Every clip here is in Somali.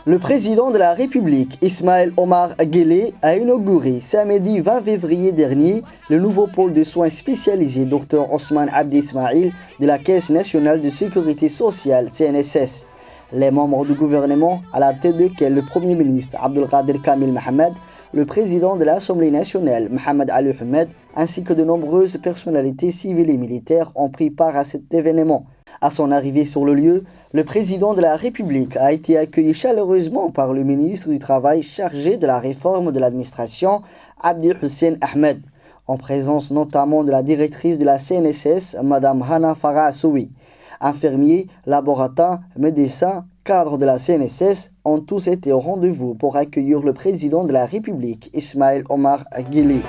Le président de la République, Ismaël Omar Guelleh, a inauguré samedi 20 février dernier le nouveau pôle de soins spécialisés Dr Ousmane Abdi Ismail de la Caisse nationale de sécurité sociale CNSS. Les membres du gouvernement, à la tête duquel le Premier ministre Abdelkader Kamil Mohamed, le président de l'Assemblée nationale Mohamed Ali Ahmed, ainsi que de nombreuses personnalités civiles et militaires ont pris part à cet événement. À son arrivée sur le lieu, le président de la République a été accueilli chaleureusement par le ministre du Travail chargé de la réforme de l'administration, Abdi Hussein Ahmed, en présence notamment de la directrice de la CNSS, Mme Hana Farah Soui. Infirmiers, laboratoires, médecins, cadres de la CNSS ont tous été au rendez-vous pour accueillir le président de la République, Ismaël Omar Guelleh.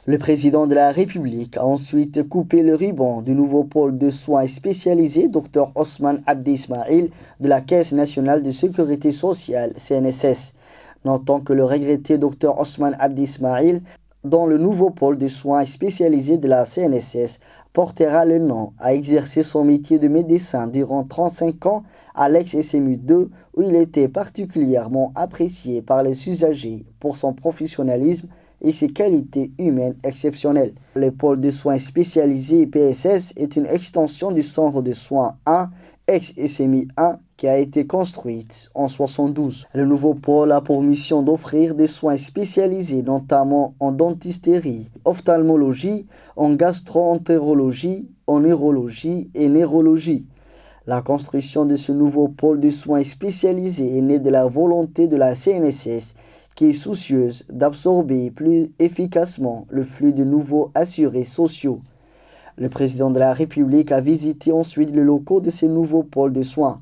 Le président de la République a ensuite coupé le ruban du nouveau pôle de soins spécialisés Dr Ousmane Abdi Ismail de la Caisse nationale de sécurité sociale CNSS. Notant que le regretté Dr Ousmane Abdi Ismail, dans le nouveau pôle de soins spécialisés de la CNSS, portera le nom à exercer son métier de médecin durant 35 ans à l'ex-SMU 2 où il était particulièrement apprécié par les usagers pour son professionnalisme et ses qualités humaines exceptionnelles. Le pôle de soins spécialisés PSS est une extension du centre de soins 1, ex-SMI 1, qui a été construite en 1972. Le nouveau pôle a pour mission d'offrir des soins spécialisés, notamment en dentisterie, ophtalmologie, en gastro-entérologie, en neurologie et neurologie. La construction de ce nouveau pôle de soins spécialisés est née de la volonté de la CNSS, qui est soucieuse d'absorber plus efficacement le flux de nouveaux assurés sociaux. Le président de la République a visité ensuite les locaux de ces nouveaux pôles de soins.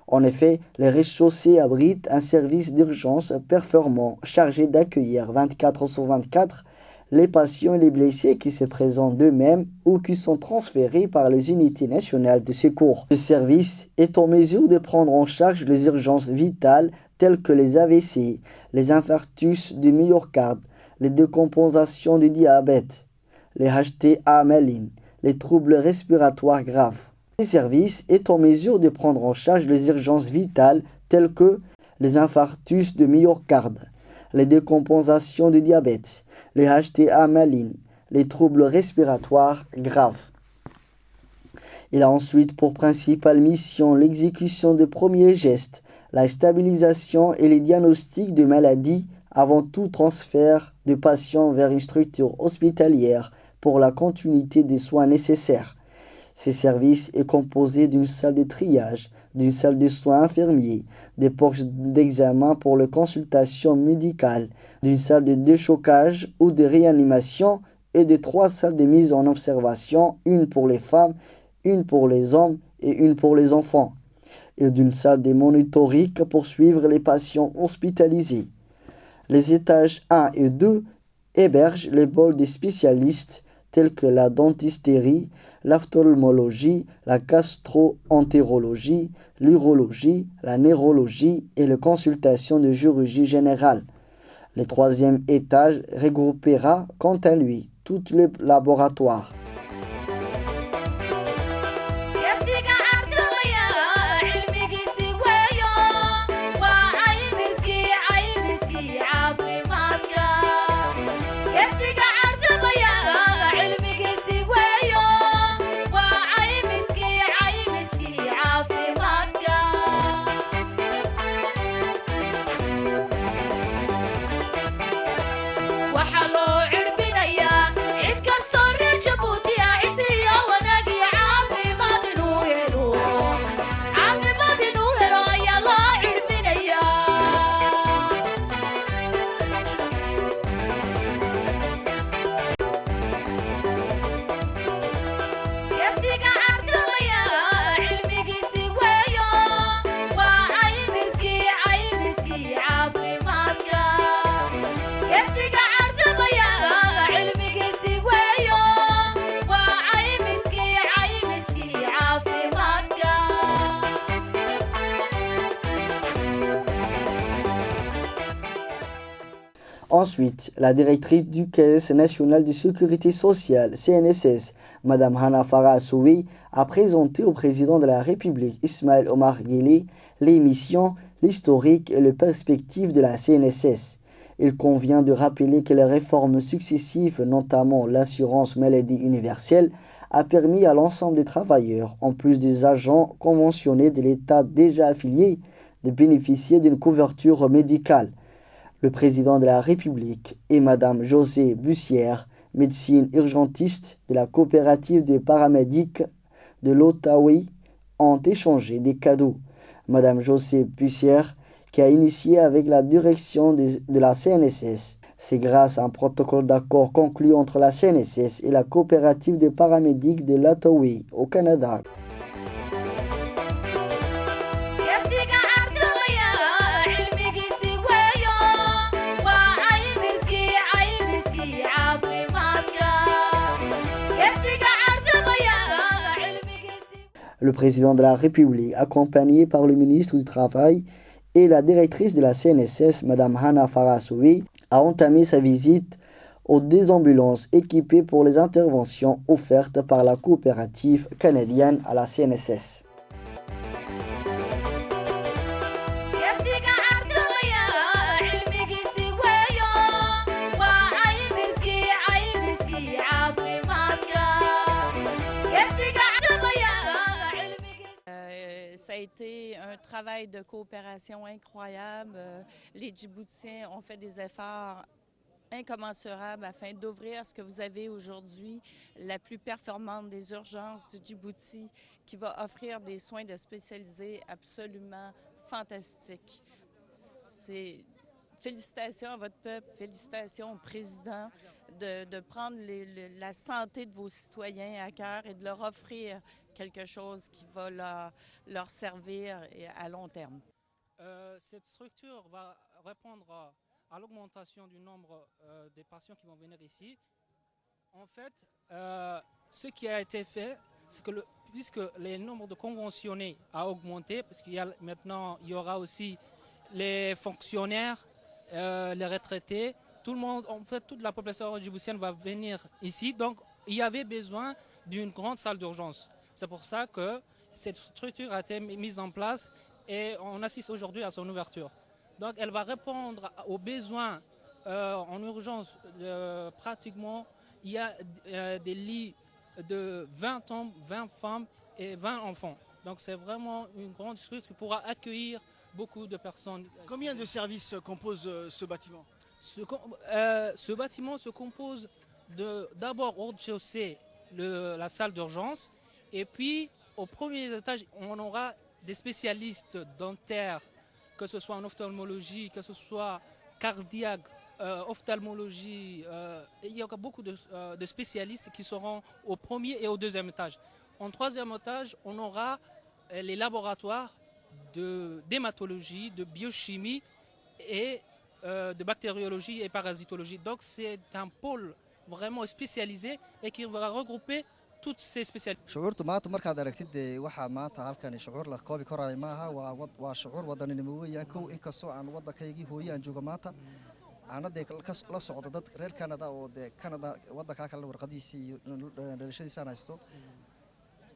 En effet, les rez-de-chaussée abritent un service d'urgence performant chargé d'accueillir 24/24 les patients et les blessés qui se présentent d'eux-mêmes ou qui sont transférés par les unités nationales de secours. Ce service est en mesure de prendre en charge les urgences vitales telles que les AVC, les infarctus du myocarde, les décompensations du diabète, les HTA maligne, les troubles respiratoires graves. Ce service est en mesure de prendre en charge les urgences vitales telles que les infarctus de myocarde, les décompensations du diabète, les HTA maligne, les troubles respiratoires graves. Il a ensuite pour principale mission l'exécution des premiers gestes, la stabilisation et les diagnostics de maladies avant tout transfert de patients vers une structure hospitalière pour la continuité des soins nécessaires. Ce service est composé d'une salle de triage, d'une salle de soins infirmiers, des postes d'examen pour les consultations médicales, d'une salle de déchocage ou de réanimation et de 3 salles de mise en observation, une pour les femmes, une pour les hommes et une pour les enfants, et d'une salle de monitoring pour suivre les patients hospitalisés. Les étages 1 et 2 héberge les pôles des spécialistes tels que la dentisterie, l'ophtalmologie, la gastro-entérologie, l'urologie, la neurologie et les consultations de chirurgie générale. Le troisième étage regroupera quant à lui tous les laboratoires. Ensuite, la directrice du Caisse nationale de sécurité sociale, CNSS, Mme Hana Farah Assoui, a présenté au président de la République, Ismaël Omar Guelleh, les missions, l'historique et les perspectives de la CNSS. Il convient de rappeler que les réformes successives, notamment l'assurance maladie universelle, a permis à l'ensemble des travailleurs, en plus des agents conventionnés de l'État déjà affiliés, de bénéficier d'une couverture médicale. Le président de la République et Mme José Bussière, médecine urgentiste de la coopérative des paramédics de l'Ottawa, ont échangé des cadeaux. Mme José Bussière, qui a initié avec la direction de la CNSS, c'est grâce à un protocole d'accord conclu entre la CNSS et la coopérative des paramédics de l'Ottawa au Canada. Le président de la République, accompagné par le ministre du Travail et la directrice de la CNSS, Mme Hana Farah Assoui, a entamé sa visite aux deux ambulances équipées pour les interventions offertes par la coopérative canadienne à la CNSS. Ça a été un travail de coopération incroyable. Les Djiboutiens ont fait des efforts incommensurables afin d'ouvrir ce que vous avez aujourd'hui, la plus performante des urgences du Djibouti, qui va offrir des soins de spécialisés absolument fantastiques. Félicitations à votre peuple, félicitations au président de prendre la santé de vos citoyens à cœur et de leur offrir quelque chose qui va leur servir à long terme. Cette structure va répondre à l'augmentation du nombre des patients qui vont venir ici. En fait, ce qui a été fait, c'est que puisque le nombre de conventionnés a augmenté, parce qu'il y a maintenant, il y aura aussi les fonctionnaires, les retraités, tout le monde, en fait, toute la population djiboutienne va venir ici. Donc, il y avait besoin d'une grande salle d'urgence. C'est pour ça que cette structure a été mise en place et on assiste aujourd'hui à son ouverture. Donc, elle va répondre aux besoins en urgence. Pratiquement, il y a des lits de 20 hommes, 20 femmes et 20 enfants. Donc, c'est vraiment une grande structure qui pourra accueillir beaucoup de personnes. Combien de services compose ce bâtiment ? Ce bâtiment se compose d'abord au rez-de-chaussée, la salle d'urgence, et puis au premier étage, on aura des spécialistes dentaires, que ce soit en ophtalmologie, que ce soit cardiaque, ophtalmologie. Il y aura beaucoup de spécialistes qui seront au premier et au deuxième étage. En troisième étage, on aura les laboratoires de d'hématologie, de biochimie et de bactériologie et parasitologie. Donc c'est un pôle vraiment spécialisé et qui va regrouper toutes ces spécialités. shucuurtu maanta markaad aragtid waxaa maanta halkan shucuur la koobi karayo maaha waa shucuur wadaninimo weeyaan kow inkastoo aan waddankaygii hooyo aan joogo maanta aanadee la socdo dad reer Canada oo Canada waddanka kale warqadiisii iyo dhalashadiisa haysto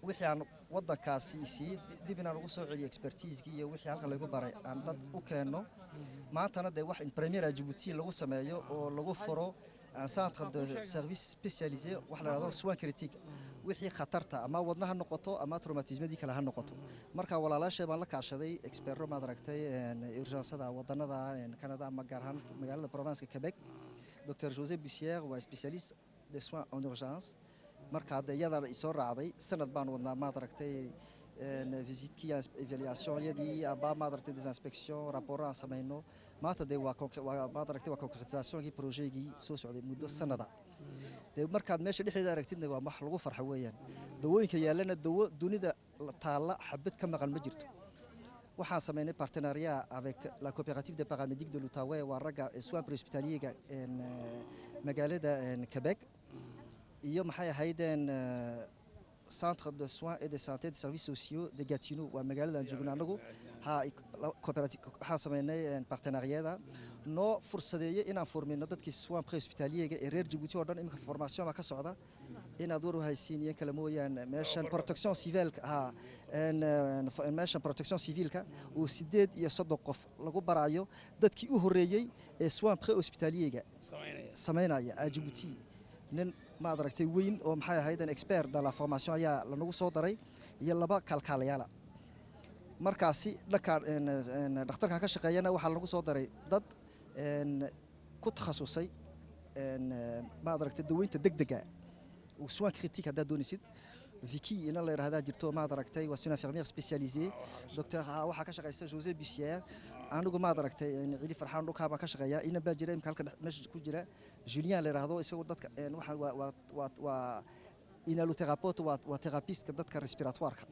wixii aan waddankaasi dib inaan ugu soo celiyo expertise-gii iyo wixii halkan lagu baray aan dad u keeno maantana wax in premier Djibouti lagu sameeyo oo lagu furo un centre de service spécialisé wax la yiraahdo soins critiques wixii khatarta ama wadnaha noqoto ama traumatismadi kala ha noqoto marka walaalaashay baan la kaashaday experto ma aragtay urgence-da wadanada Canada ama gaar ahaan magaalada province Quebec Dr José Bussière waa spécialiste de soins en urgence marka iyada soo raacday sanad baan wadnaa ma aragtay visite qui évaluation yadii aba ma aragtay des inspections rapports aan sameeyno maanta ma aragtay waa concrétisation projet-gii soo socday muddo sanada markaad meesha dhexdeeda aragtidna waa wax lagu farxo weeyaan dawooyinka yaalana dawo dunida taala xabad ka maqan ma jirto waxaan sameynay partenariat avec la coopérative des paramédics de l'Outaouais waa raga soins préhospitaliers magaalada Quebec iyo maxay ahaydeen centre de soins et de santé de services sociaux de Gatineau waa magaalada aan joogno anagu coopérative waxaan sameynay partenariat noo fursadeeyay inaan furmino dadkii soins préhospitaliers ee reer Djibouti oo dhan imika formation ka socda inaad war u haysiinayeen kala mooyaan meeshan protection civile meeshan protection civile oo 8 qof lagu barayo dadkii u horeeyay ee soins préhospitaliers sameynaya Djibouti nin ma aragtay weyn oo maxay ahaydeen expert dans la formation ayaa la nagu soo daray iyo laba kalkaalayaal markaasi dhakhtarka ka shaqeeyana waxa lagu soo daray dad ku takhasusay ma aragtay daweynta degdega oo soins critiques hada doonisid Vicky ina la yiraahdaa jirto ma aragtay waa une infirmière spécialisée docteur waxa ka shaqeysa José Bussière anigu ma aragtay cili farxaan dhulka baan ka shaqeeyaa ina baa jiray halka meesha ku jira Julien la yiraahdo isagoo dadka waxa waa inhalothérapeute waa therapiste dadka respiratoire-ka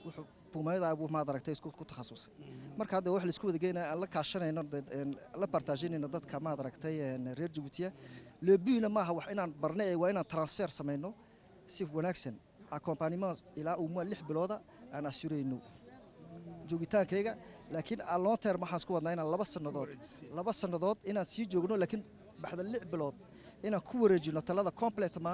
wuxuu pumayada abu ma aragtay isku ku takhasusay marka hadda wax la isku wada geynaa la kaashanayno la partageynayno dadka ma aragtay reer Djibouti le but ma aha wax inaan barnay waa inaan transfer sameeyno si wanaagsan accompagnement ilaa uu 6 bilooda aan assureyno joogitaankayga laakiin a long term waxaan isku wadnaa inaan 2 sanadood inaan sii joogno laakiin baxda 6 bilood inaan ku wareejino talada completely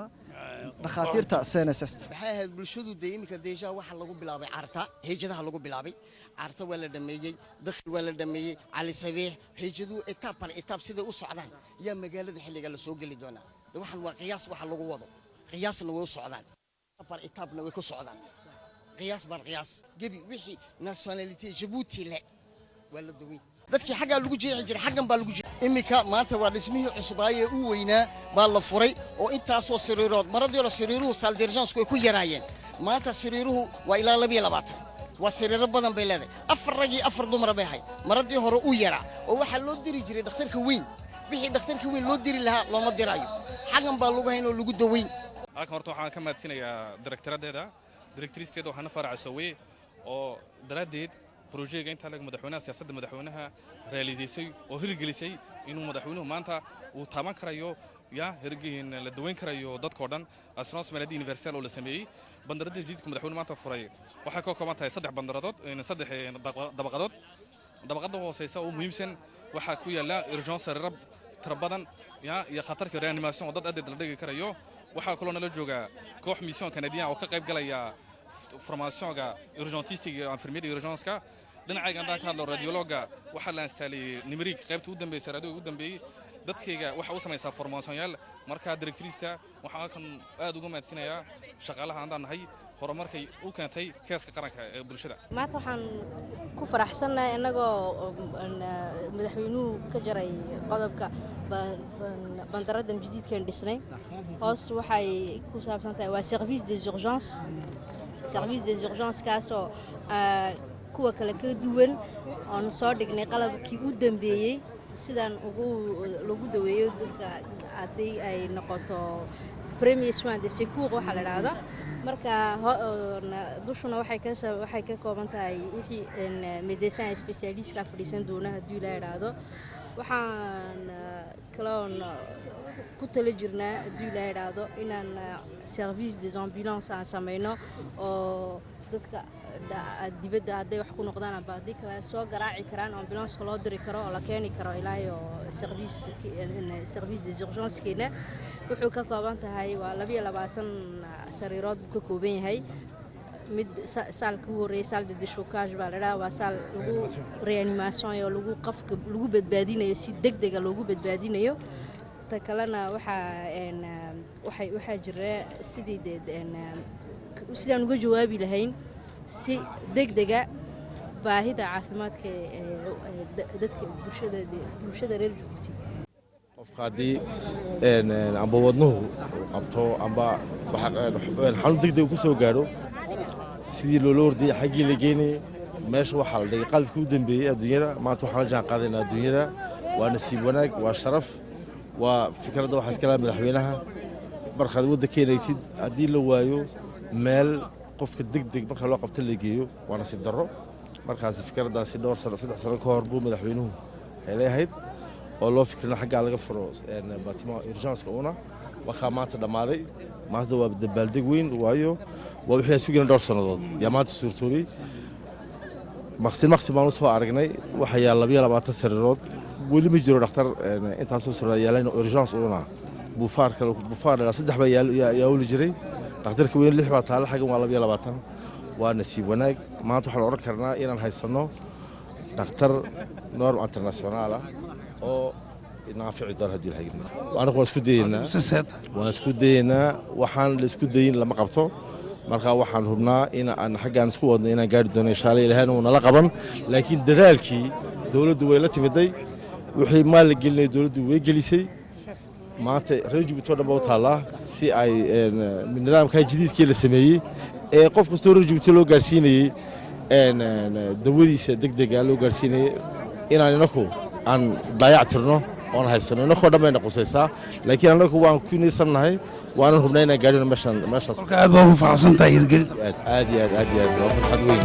dhakhaatiirta CNSS waxay ahayd bulshadu deemika deeja waxa lagu bilaabay carta hijadaha lagu bilaabay carta waa la dhameeyay dakhil waa la dhameeyay cali sabiix hijadu etaab sida u socdaan yaa magaalada xilliga la soo gali doona waxan waa qiyaas waxa lagu wado qiyaasna way u socdaan etaabna way ku socdaan qiyaas gabi wixii nationality Djibouti le wala dawin dadkii xagga lagu jeexi jiray xaggan baa lagu jeexay imika maanta waa dhismihii cusbaaye u weynaa baa la furay oo intaas oo sariirood maradii hore sariiruhu salle d'urgence way ku yaraayeen maanta sariiruhu waa ilaa 22 waa sariiro badan bay leedahay afar rag iyo afar dumar bay hay maradii hore u yaraa oo waxa loo diri jiray dhakhtarka weyn wixii dhakhtarka weyn loo diri lahaa looma diraayo xaggan baa lagu hayn oo lagu daweyn halkan horta waxaan ka maadsanayaa directriceteeda waxaana faracaysooway oo daraadeed project inta laga madaxweynaha siyaasadda madaxweynaha realizeysay oo hirgelisay inuu madaxweynuhu maanta uu taaban karayo hirgelin la daweyn karayo dadkoo dhan assurance maladie universelle oo la sameeyay bandarada jididka madaxweynuhu maanta furay waxay ka kooban tahay 3 bandaradood 3 dabaqada hooseysa oo muhiimsan waxa ku yaala urgence rab tirabadan iyo khatarka reanimation oo dad aad la dhigi karayo waxa kaloo nala jooga koox mission canadien oo ka qayb galaya formationka urgentistique iyo infirmier urgence-ka dhinacayga aan ka hadlo radiologa waxa la installay numeric qaybta u dambeysay radio u dambeeyay dadkayga waxa uu sameeyay formationyaal marka directrice-ta waxa kan aad uga maadsinayaa shaqaalaha aan nahay horumarkay u keentay keeska qaranka ee bulshada maanta waxaan ku faraxsanahay anagoo madaxweynuhu ka jaray qodobka bandaradan jididkan dhisnay hoos waxay ku saabsan tahay waa service des urgences kaasoo kuwa kale ka duwan oon soo dhignay qalabkii u dambeeyay sidaan lagu daweeyo dadka haddii ay noqoto premier soins de secours waxa la yiraahdo marka dushuna waxay ka kooban tahay wixii medecin specialist ka fadhiisan doona haddii la yiraahdo waxaan kaloon ku tala jirnaa haddii la yiraahdo inaan service des ambulances aan samayno oo dadka dibadda hadday wax ku noqdaan aba haddii kale soo garaaci karaan ambulance loo diri karo oo la keeni karo ilaa iyo service des urgences keena wuxuu ka kooban tahay waa 22 sariirood ka kooban yahay mid saalka ugu horeeyay saal de déchocage baa la dhahaa waa saal lagu reanimation iyo lagu qafka lagu badbaadinayo si degdeg ah loogu badbaadinayo ta kalena waxaa jira sidaan uga jawaabi lahayn si degdega baahida caafimaadka dadka bulshada reer Djibouti qofka hadii amba wadnuhu qabto amba xanuun degdeg ku soo gaaro sidii loo ordiyay xaggii la geeyay meesha waxa la dhigay qalabkii u dambeeyay adduunyada maanta waxaan la jaan qaadaynaa adduunyada waa nasiib wanaag waa sharaf waa fikradda waxa iska la madaxweynaha barkad waddankeennaytid haddii la waayo meel qofka degdeg marka loo qabto la geeyo waa nasiib darro markaas fikraddaasi dhowr sano 3 sano ka hor buu madaxweynuhu leeyahay oo loo fikrina xagga laga furo baatimo urgence una waxa maanta dhamaaday maanta waa dabaaldeg weyn waayo waa wixii sugina dhowr sanadood yaa maanta suurtoolay maqsin baan soo aragnay waxa yaal 22 sariirood weli ma jiro dhakhtar intaas soo socda yaalayna urgence una bufaar la saddex baa yaa uli jiray dhakhtarka weyn 6 baa taala xagan waa 22 waa nasiib wanaag maanta waxaan oran karnaa inaan haysano dhakhtar norm international oo naafici doon hadii la hayno anagu waan isku daynaa waxaan la isku dayin lama qabto marka waxaan hubnaa in aan xaggan isku wadno inaan gaari doono insha Allah ilaahay uu nala qaban laakiin dadaalkii dawladdu way la timiday wixii maal la gelinay dawladdu way gelisay maanta reer Djibouti oo dhan baa taala si ay nidaamka jadiidkii la sameeyay ee qof kasta reer Djibouti loo gaarsiinayay dawadiisa degdega loo gaarsiinayay inaan inaku aan dayactirno oon haysano inakoo dhammayna qusaysaa laakiin anagu waan ku niisannahay waanan hubnaa inaan gaadhino meeshaas aad baa ugu faraxsan tahay hirgelinta aad waa farxad weyn